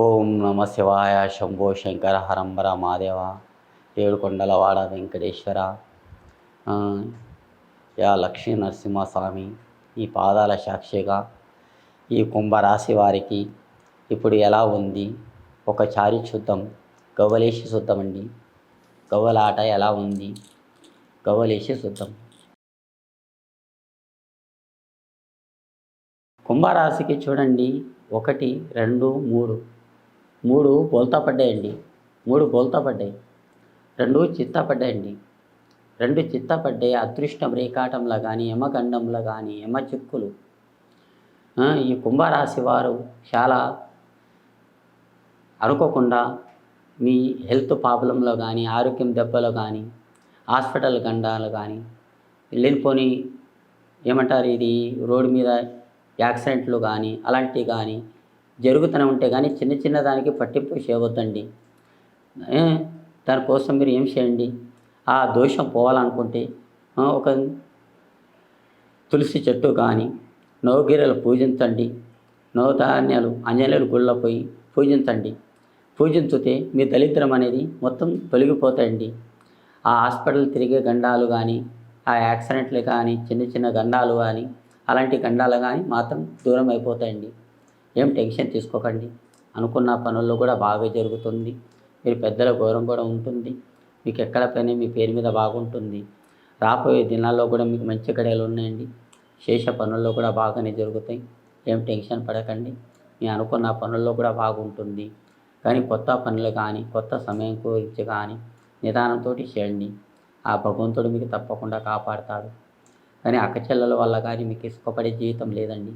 ఓం నమ శివాయ శంభో శంకర హరంబర మాదేవ ఏడుకొండలవాడ వెంకటేశ్వర యా లక్ష్మీ నరసింహస్వామి ఈ పాదాల సాక్షిగా ఈ కుంభరాశి వారికి ఇప్పుడు ఎలా ఉంది ఒకసారి చూద్దాం. గవ్వలేసి చూద్దామండి. గవ్వలాట ఎలా ఉంది గవ్వలేసి చూద్దాం. కుంభరాశికి చూడండి, 1, 2, 3 3 బోల్తా పడ్డాయండి. 3 బోల్తా పడ్డాయి. 2 చిత్తా పడ్డాయండి. 2 చిత్తా పడ్డాయి. అదృష్టం రేఖాటంలో కానీ యమగండంలో కానీ యమ చిక్కులు. ఈ కుంభరాశి వారు చాలా అనుకోకుండా మీ హెల్త్ ప్రాబ్లంలో కానీ ఆరోగ్యం దెబ్బలో కానీ హాస్పిటల్ గండాలు కానీ లేనిపోని ఏమంటారు ఇది రోడ్డు మీద యాక్సిడెంట్లు కానీ అలాంటివి కానీ జరుగుతూనే ఉంటే కానీ చిన్న దానికి పట్టింపు చేయవద్దండి. దానికోసం మీరు ఏం చేయండి, ఆ దోషం పోవాలనుకుంటే ఒక తులసి చెట్టు కానీ నవగిరలు పూజించండి. నవధాన్యాలు ఆంజనేయుల గుళ్ళో పోయి పూజించండి. పూజించితే మీ దరిద్రం అనేది మొత్తం తొలగిపోతాయండి. ఆ హాస్పిటల్ తిరిగే గండాలు కానీ ఆ యాక్సిడెంట్లు కానీ చిన్న గండాలు కానీ అలాంటి గండాలు కానీ మాత్రం దూరం అయిపోతాయండి. ఏం టెన్షన్ తీసుకోకండి. అనుకున్న పనుల్లో కూడా బాగా జరుగుతుంది. మీరు పెద్దల గౌరవం కూడా ఉంటుంది. మీకు ఎక్కడ పైన మీ పేరు మీద బాగుంటుంది. రాబోయే దినాల్లో కూడా మీకు మంచి గడియలు ఉన్నాయండి. చేసే పనుల్లో కూడా బాగానే జరుగుతాయి. ఏం టెన్షన్ పడకండి. మీ అనుకున్న పనుల్లో కూడా బాగుంటుంది. కానీ కొత్త పనులు కానీ కొత్త సమయం గురించి కానీ నిదానంతో చేయండి. ఆ భగవంతుడు మీకు తప్పకుండా కాపాడతాడు. కానీ అక్కచెల్లెల వల్ల కానీ మీకు ఇసుకపడే జీవితం లేదండి.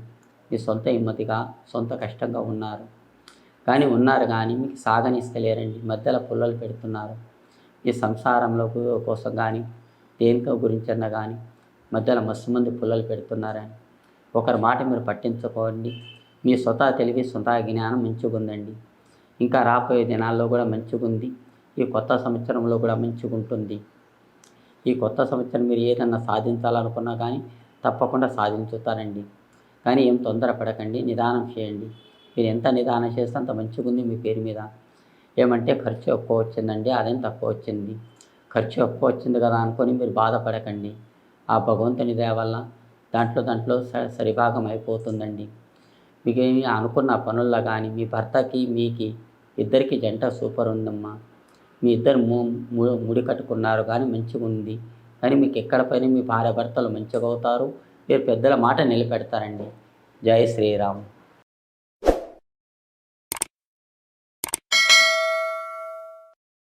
మీ సొంత హిమ్మతిగా సొంత కష్టంగా ఉన్నారు కానీ మీకు సాగనిస్తలేరండి. మధ్యలో పుల్లలు పెడుతున్నారు. ఈ సంసారంలో కోసం కానీ దేనికో గురించన్నా కానీ మధ్యలో మస్తు మంది పుల్లలు పెడుతున్నారని ఒకరి మాట మీరు పట్టించుకోండి. మీ స్వతహా తెలివి స్వతహా జ్ఞానం మంచిగుందండి. ఇంకా రాబోయే దినాల్లో కూడా మంచిగుంది. ఈ కొత్త సంవత్సరంలో కూడా మంచిగుంటుంది. ఈ కొత్త సంవత్సరం మీరు ఏదన్నా సాధించాలనుకున్నా కానీ తప్పకుండా సాధించుతారండి. కానీ ఏం తొందరపడకండి, నిదానం చేయండి. మీరు ఎంత నిదానం చేస్తే అంత మంచిగుంది మీ పేరు మీద. ఏమంటే ఖర్చు ఎక్కువ వచ్చిందండి, అదేం తక్కువ వచ్చింది. ఖర్చు ఎక్కువ వచ్చింది కదా అనుకొని మీరు బాధపడకండి. ఆ భగవంతుని దయ వల్ల దాంట్లో సరిభాగం అయిపోతుందండి. మీకేమి అనుకున్న పనుల్లో కానీ మీ భర్తకి మీకి ఇద్దరికి జంట సూపర్ ఉందమ్మా. మీ ఇద్దరు ముడి కట్టుకున్నారు కానీ మంచిగా ఉంది. కానీ మీకు ఎక్కడ పైన మీ భార్య భర్తలు మంచిగా అవుతారు. మీరు పెద్దల మాట నిలబెడతారండి. జై శ్రీరామ్.